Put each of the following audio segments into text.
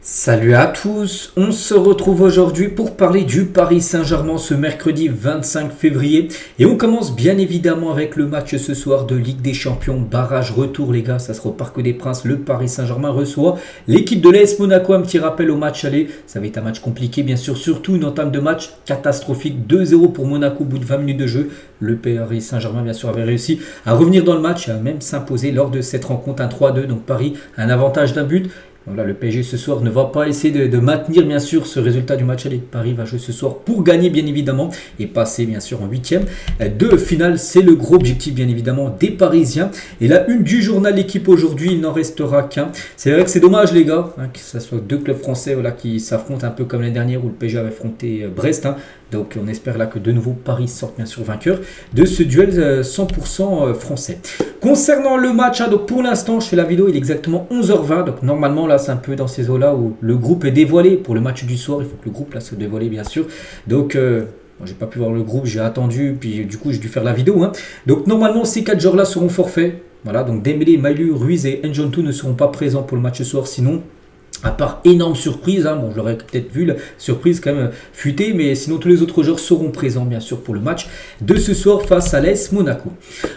Salut à tous, on se retrouve aujourd'hui pour parler du Paris Saint-Germain ce mercredi 25 février et on commence bien évidemment avec le match ce soir de Ligue des Champions, barrage retour les gars, ça sera au Parc des Princes, le Paris Saint-Germain reçoit l'équipe de l'AS Monaco, un petit rappel au match aller, ça va être un match compliqué bien sûr, surtout une entame de match catastrophique, 2-0 pour Monaco au bout de 20 minutes de jeu, le Paris Saint-Germain bien sûr avait réussi à revenir dans le match et à même s'imposer lors de cette rencontre, un 3-2, donc Paris a un avantage d'un but. Voilà, le PSG ce soir ne va pas essayer de maintenir bien sûr ce résultat du match aller. Paris va jouer ce soir pour gagner bien évidemment et passer bien sûr en huitième de finale. C'est le gros objectif bien évidemment des Parisiens. Et la une du journal L'équipe aujourd'hui, il n'en restera qu'un. C'est vrai que c'est dommage les gars, que ce soit deux clubs français qui s'affrontent un peu comme l'année dernière où le PSG avait affronté Brest. Donc on espère là que de nouveau Paris sorte bien sûr vainqueur de ce duel 100% français. Concernant le match, donc pour l'instant je fais la vidéo, il est exactement 11h20. Donc normalement là c'est un peu dans ces eaux là où le groupe est dévoilé pour le match du soir. Il faut que le groupe là soit dévoilé bien sûr. Donc moi, j'ai pas pu voir le groupe, j'ai attendu, puis du coup j'ai dû faire la vidéo. Donc normalement ces 4 joueurs là seront forfaits. Voilà, donc Dembélé, Maïlu, Ruiz et N'Jonto ne seront pas présents pour le match ce soir, sinon... À part énorme surprise, bon je l'aurais peut-être vu, la surprise quand même futée, mais sinon tous les autres joueurs seront présents bien sûr pour le match de ce soir face à l'AS Monaco.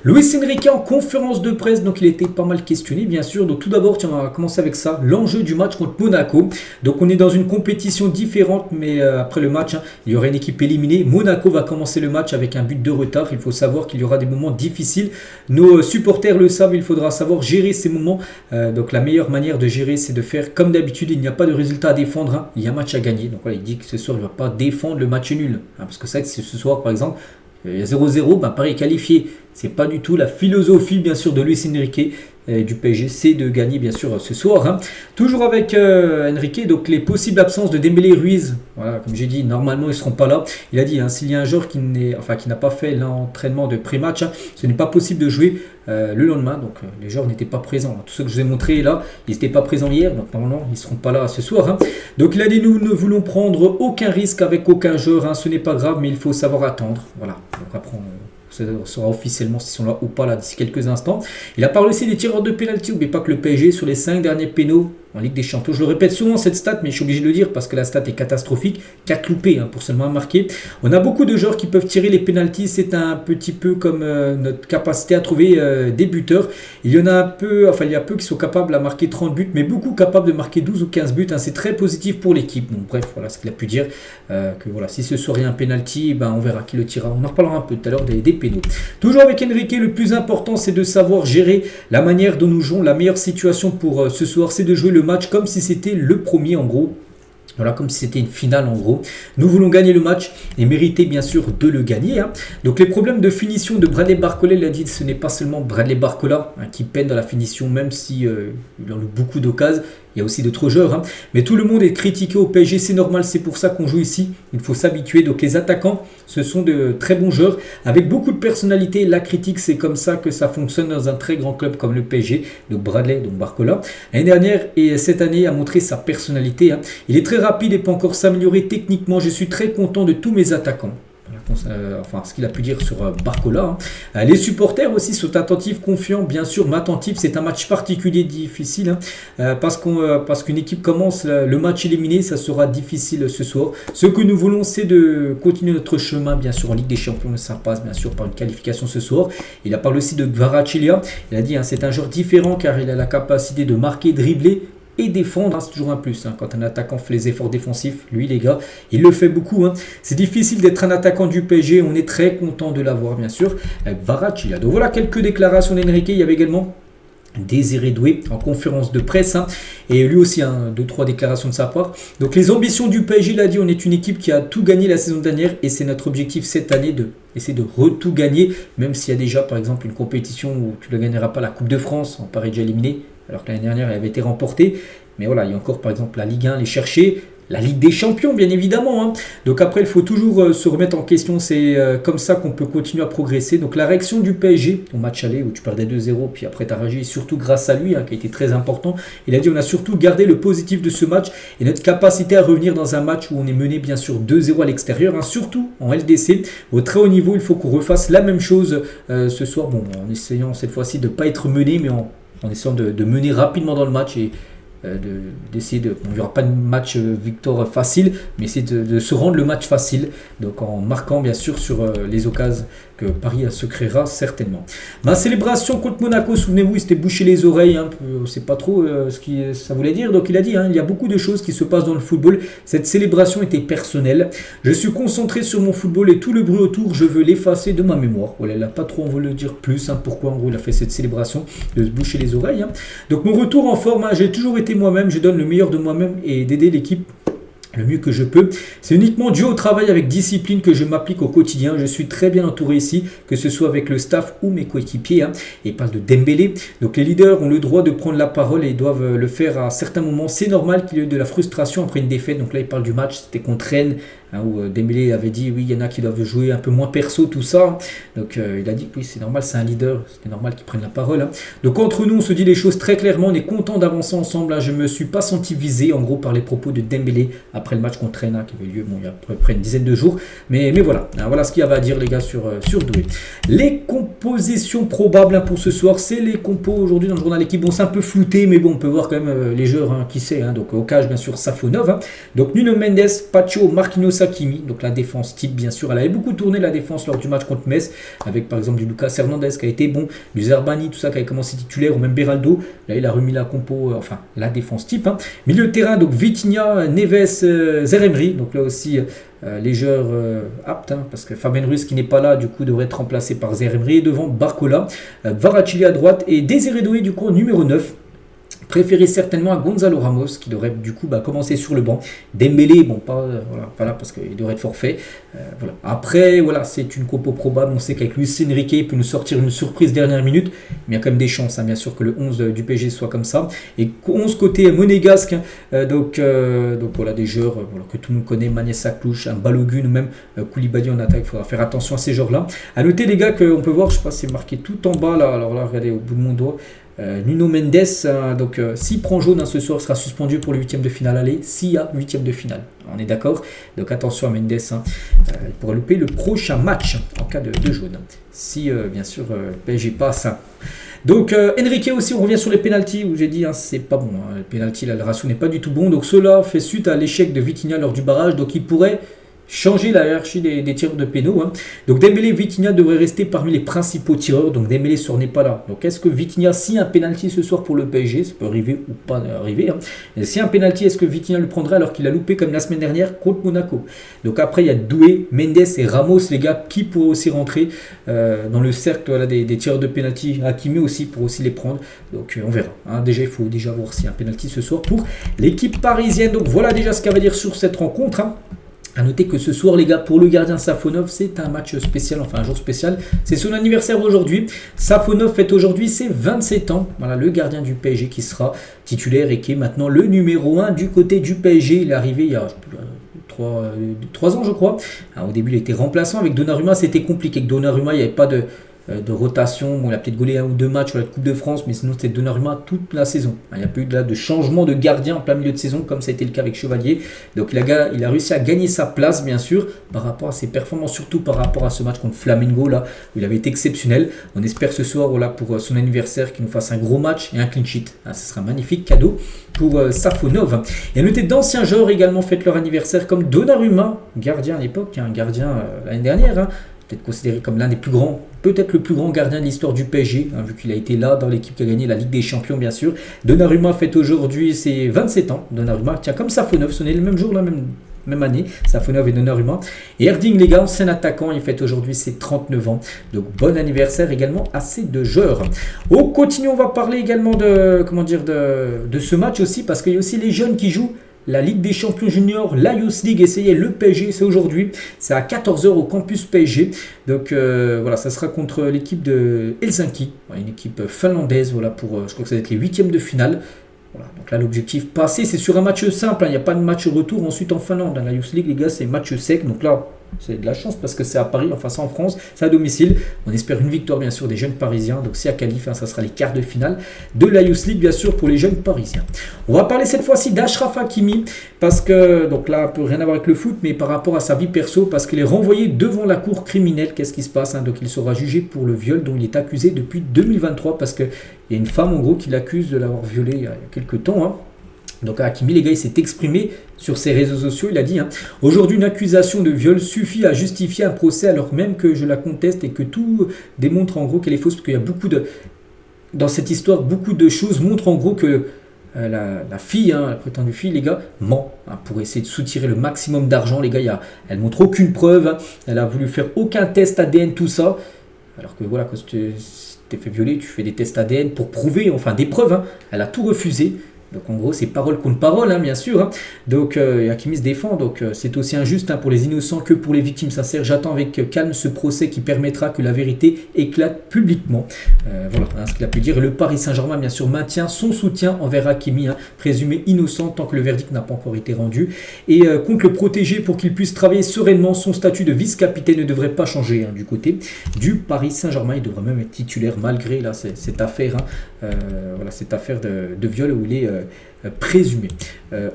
Luis Enrique en conférence de presse, donc il était pas mal questionné bien sûr. Donc tout d'abord, on va commencer avec ça, l'enjeu du match contre Monaco. Donc on est dans une compétition différente, mais après le match, il y aura une équipe éliminée. Monaco va commencer le match avec un but de retard. Il faut savoir qu'il y aura des moments difficiles. Nos supporters le savent, il faudra savoir gérer ces moments. Donc la meilleure manière de gérer, c'est de faire comme d'habitude. Il n'y a pas de résultat à défendre, il y a un match à gagner. Donc voilà, il dit que ce soir, il ne va pas défendre le match nul. Parce que c'est vrai que si ce soir, par exemple, il y a 0-0, Paris est qualifié. Ce n'est pas du tout la philosophie, bien sûr, de Luis Enrique du PSG, c'est de gagner, bien sûr, ce soir. Toujours avec Enrique, donc les possibles absences de Dembélé et Ruiz. Voilà, comme j'ai dit, normalement, ils ne seront pas là. Il a dit, s'il y a un joueur qui n'a pas fait l'entraînement de pré-match, ce n'est pas possible de jouer le lendemain. Donc les joueurs n'étaient pas présents. Tous ceux que je vous ai montrés là, ils n'étaient pas présents hier. Donc normalement, ils ne seront pas là ce soir. Donc il a dit, nous ne voulons prendre aucun risque avec aucun joueur. Ce n'est pas grave, mais il faut savoir attendre. Voilà. Donc après, on saura officiellement s'ils sont là ou pas là d'ici quelques instants. Il a parlé aussi des tireurs de pénalty. N'oubliez pas que le PSG, sur les 5 derniers pénaux en Ligue des Champions, je le répète souvent cette stat, mais je suis obligé de le dire parce que la stat est catastrophique. 4 loupés pour seulement marquer. On a beaucoup de joueurs qui peuvent tirer les pénaltys. C'est un petit peu comme notre capacité à trouver des buteurs. Il y en a un peu, il y a peu qui sont capables à marquer 30 buts, mais beaucoup capables de marquer 12 ou 15 buts. C'est très positif pour l'équipe. Donc bref, voilà ce qu'il a pu dire. Que voilà, si ce soir il y a un pénalty, on verra qui le tirera. On en reparlera un peu tout à l'heure des pénaux. Toujours avec Enrique, le plus important c'est de savoir gérer la manière dont nous jouons. La meilleure situation pour ce soir, c'est de jouer le match comme si c'était le premier en gros. Voilà, comme si c'était une finale en gros. Nous voulons gagner le match et mériter bien sûr de le gagner. Donc les problèmes de finition de Bradley Barcola, il a dit que ce n'est pas seulement Bradley Barcola qui peine dans la finition, même si il en a beaucoup d'occasions. Il y a aussi d'autres joueurs. Mais tout le monde est critiqué au PSG, c'est normal, c'est pour ça qu'on joue ici. Il faut s'habituer. Donc les attaquants, ce sont de très bons joueurs avec beaucoup de personnalité. La critique, c'est comme ça que ça fonctionne dans un très grand club comme le PSG. Donc Bradley, donc Barcola. L'année dernière et cette année a montré sa personnalité. Il est très rapide et peut encore s'améliorer techniquement. Je suis très content de tous mes attaquants. Ce qu'il a pu dire sur Barcola. Les supporters aussi sont attentifs, confiants, bien sûr, mais attentifs. C'est un match particulier difficile parce qu'une équipe commence le match éliminé, ça sera difficile ce soir. Ce que nous voulons, c'est de continuer notre chemin, bien sûr, en Ligue des Champions. Ça passe, bien sûr, par une qualification ce soir. Il a parlé aussi de Kvaratskhelia. Il a dit c'est un joueur différent car il a la capacité de marquer, dribbler et défendre, c'est toujours un plus. Quand un attaquant fait les efforts défensifs, lui les gars, il le fait beaucoup. C'est difficile d'être un attaquant du PSG, on est très content de l'avoir bien sûr. Kvaratskhelia. Donc voilà quelques déclarations d'Enrique. Il y avait également Désiré Doué en conférence de presse et lui aussi 2-3 déclarations de sa part. Donc les ambitions du PSG, il a dit, on est une équipe qui a tout gagné la saison dernière et c'est notre objectif cette année de essayer de tout gagner, même s'il y a déjà par exemple une compétition où tu ne gagneras pas la Coupe de France, on paraît déjà éliminé alors que l'année dernière elle avait été remportée, mais voilà, il y a encore par exemple la Ligue 1, les chercher, la Ligue des Champions bien évidemment. Donc après il faut toujours se remettre en question, c'est comme ça qu'on peut continuer à progresser. Donc la réaction du PSG au match aller où tu perdais 2-0 puis après tu as réagi, surtout grâce à lui qui a été très important. Il a dit on a surtout gardé le positif de ce match et notre capacité à revenir dans un match où on est mené bien sûr 2-0 à l'extérieur, surtout en LDC au très haut niveau. Il faut qu'on refasse la même chose ce soir, en essayant cette fois-ci de ne pas être mené, mais en essayant de mener rapidement dans le match et d'essayer de... Bon, il n'y aura pas de match victoire facile, mais essayer de se rendre le match facile, donc en marquant bien sûr sur les occasions que Paris se créera certainement. Ma célébration contre Monaco, souvenez-vous, il s'était bouché les oreilles, hein, on ne sait pas trop ce que ça voulait dire, donc il a dit, hein, il y a beaucoup de choses qui se passent dans le football, cette célébration était personnelle, je suis concentré sur mon football et tout le bruit autour, je veux l'effacer de ma mémoire. Voilà, il n'a pas trop envie de le dire plus, hein, pourquoi en gros il a fait cette célébration, de se boucher les oreilles. Hein. Donc mon retour en forme, hein, j'ai toujours été moi-même, je donne le meilleur de moi-même et d'aider l'équipe le mieux que je peux. C'est uniquement dû au travail avec discipline que je m'applique au quotidien. Je suis très bien entouré ici, que ce soit avec le staff ou mes coéquipiers. Hein. Et il parle de Dembélé. Donc les leaders ont le droit de prendre la parole et doivent le faire à certains moments. C'est normal qu'il y ait de la frustration après une défaite. Donc là, il parle du match, c'était contre Rennes, hein, où Dembélé avait dit oui, il y en a qui doivent jouer un peu moins perso, tout ça. Donc il a dit que oui, c'est normal, c'est un leader, c'était normal qu'il prenne la parole. Hein. Donc entre nous, on se dit les choses très clairement, on est content d'avancer ensemble. Hein. Je ne me suis pas senti visé en gros par les propos de Dembélé après le match contre Rennes, hein, qui avait lieu il y a à peu près une dizaine de jours. Mais voilà, hein, voilà ce qu'il y avait à dire les gars sur Doué. Les compositions probables, hein, pour ce soir, c'est les compos aujourd'hui dans le journal L'équipe. Bon, c'est un peu flouté, mais bon, on peut voir quand même les joueurs, hein, qui c'est. Hein. Donc au cage, bien sûr, Safonov. Hein. Donc Nuno Mendes, Pacho, Marquinhos, Hakimi. Donc la défense type, bien sûr. Elle avait beaucoup tourné la défense lors du match contre Metz, avec par exemple du Lucas Hernandez qui a été bon, du Zerbani, tout ça qui avait commencé titulaire, ou même Beraldo. Là, il a remis la compo, enfin la défense type. Hein. Milieu de terrain, donc Vitinha, Neves, Zeremri. Donc là aussi, les joueurs aptes, hein, parce que Fabien Ruiz qui n'est pas là, du coup, devrait être remplacé par Zeremri. Devant Barcola, Kvaratskhelia à droite et Désiré Doué, du coup, numéro 9. Préféré certainement à Gonzalo Ramos qui devrait du coup commencer sur le banc. Dembélé, bon pas là parce qu'il devrait être forfait. Voilà. Après voilà, c'est une compo probable. On sait qu'avec Luis Enrique il peut nous sortir une surprise dernière minute, mais il y a quand même des chances, hein, bien sûr que le 11 du PSG soit comme ça. Et 11 côté monégasque, hein, donc voilà des joueurs que tout le monde connaît, Mané Saklouche, un Balogun ou même Koulibaly en attaque. Il faudra faire attention à ces joueurs-là. À noter les gars qu'on peut voir, je sais pas, c'est marqué tout en bas là. Alors là, regardez au bout de mon doigt. Nuno Mendes, donc s'il prend jaune, hein, ce soir, sera suspendu pour le 8e de finale aller, s'il y a 8e de finale. On est d'accord? Donc attention à Mendes, hein, il pourra louper le prochain match en cas de jaune. Si bien sûr PSG passe. Hein. Donc Enrique aussi, on revient sur les pénaltys où j'ai dit hein, c'est pas bon. Hein, le pénalty, le ratio n'est pas du tout bon. Donc cela fait suite à l'échec de Vitinha lors du barrage. Donc il pourrait changer la hiérarchie des tireurs de pénaux. Hein. Donc Dembélé et Vitinha devraient rester parmi les principaux tireurs. Donc Dembélé n'est pas là. Donc est-ce que Vitinha, si un pénalty ce soir pour le PSG, ça peut arriver ou pas arriver. Hein. Et si un pénalty, est-ce que Vitinha le prendrait alors qu'il a loupé comme la semaine dernière contre Monaco? Donc après il y a Doué, Mendes et Ramos, les gars, qui pourraient aussi rentrer dans le cercle voilà, des tireurs de pénalty. Hakimi aussi pour aussi les prendre. Donc on verra. Hein. Déjà il faut déjà voir s'il y a un pénalty ce soir pour l'équipe parisienne. Donc voilà déjà ce qu'à va dire sur cette rencontre. Hein. A noter que ce soir, les gars, pour le gardien Safonov, c'est un match spécial, enfin un jour spécial. C'est son anniversaire aujourd'hui. Safonov fête aujourd'hui ses 27 ans. Voilà, le gardien du PSG qui sera titulaire et qui est maintenant le numéro 1 du côté du PSG. Il est arrivé il y a 3 ans, je crois. Alors, au début, il était remplaçant. Avec Donnarumma, c'était compliqué. Avec Donnarumma, il n'y avait pas de rotation. Bon, il a peut-être gaulé 1 ou 2 matchs sur la Coupe de France, mais sinon c'était Donnarumma toute la saison. Il n'y a pas eu de changement de gardien en plein milieu de saison, comme ça a été le cas avec Chevalier. Donc il a réussi à gagner sa place, bien sûr, par rapport à ses performances, surtout par rapport à ce match contre Flamengo, là, où il avait été exceptionnel. On espère ce soir, voilà, pour son anniversaire, qu'il nous fasse un gros match et un clean sheet. Ah, ce sera un magnifique cadeau pour Safonov. Et à noter d'anciens joueurs également fêtent leur anniversaire, comme Donnarumma, gardien à l'époque, un gardien l'année dernière, hein, peut-être considéré comme l'un des plus grands, peut-être le plus grand gardien de l'histoire du PSG, hein, vu qu'il a été là dans l'équipe qui a gagné la Ligue des Champions, bien sûr. Donnarumma fête aujourd'hui ses 27 ans. Donnarumma, tiens, comme Safonov, ce n'est le même jour, la même année, Safonov et Donnarumma. Et Erding, les gars, ancien attaquant, il fête aujourd'hui ses 39 ans. Donc, bon anniversaire également à ces deux joueurs. On continue, on va parler également de ce match aussi, parce qu'il y a aussi les jeunes qui jouent la Ligue des Champions Juniors, la Youth League, essayez le PSG, c'est aujourd'hui. C'est à 14 h au campus PSG. Donc voilà, ça sera contre l'équipe de Helsinki, une équipe finlandaise, voilà, pour, je crois que ça va être les 8e de finale. Voilà, donc là l'objectif passé, c'est sur un match simple, hein, il n'y a pas de match retour ensuite en Finlande. Dans la Youth League, les gars, c'est match sec, donc là c'est de la chance parce que c'est à Paris, enfin c'est en France, c'est à domicile. On espère une victoire bien sûr des jeunes parisiens, donc si à qualif, hein, ça sera les quarts de finale de la Youth League bien sûr pour les jeunes parisiens. On va parler cette fois-ci d'Achraf Hakimi, parce que, donc là, un peu rien à voir avec le foot, mais par rapport à sa vie perso, parce qu'il est renvoyé devant la cour criminelle. Qu'est-ce qui se passe, hein? Donc il sera jugé pour le viol dont il est accusé depuis 2023, parce qu'il y a une femme en gros qui l'accuse de l'avoir violé il y a quelques temps, hein. Donc Hakimi, les gars, il s'est exprimé sur ses réseaux sociaux, il a dit aujourd'hui une accusation de viol suffit à justifier un procès alors même que je la conteste et que tout démontre en gros qu'elle est fausse, parce qu'il y a dans cette histoire, beaucoup de choses montrent en gros que la fille, la prétendue fille, les gars, ment pour essayer de soutirer le maximum d'argent, les gars, elle montre aucune preuve, elle a voulu faire aucun test ADN, tout ça, alors que voilà, quand tu t'es fait violer, tu fais des tests ADN pour prouver, enfin des preuves, elle a tout refusé. Donc en gros c'est parole contre parole bien sûr. Donc Hakimi se défend, donc c'est aussi injuste pour les innocents que pour les victimes sincères. J'attends avec calme ce procès qui permettra que la vérité éclate publiquement. Voilà ce qu'il a pu dire. Et le Paris Saint-Germain bien sûr maintient son soutien envers Hakimi, présumé innocent tant que le verdict n'a pas encore été rendu. Et compte le protéger pour qu'il puisse travailler sereinement. Son statut de vice-capitaine ne devrait pas changer du côté du Paris Saint-Germain. Il devrait même être titulaire malgré cette affaire, cette affaire de viol où il est présumé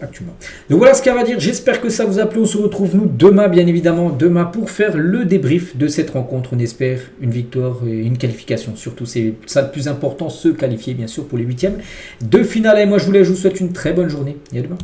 actuellement. Donc voilà ce qu'il y a à dire. J'espère que ça vous a plu. On se retrouve nous demain, bien évidemment, demain pour faire le débrief de cette rencontre. On espère une victoire et une qualification. Surtout, c'est ça le plus important, se qualifier bien sûr pour les huitièmes de finale. Et moi, je vous souhaite une très bonne journée et à demain.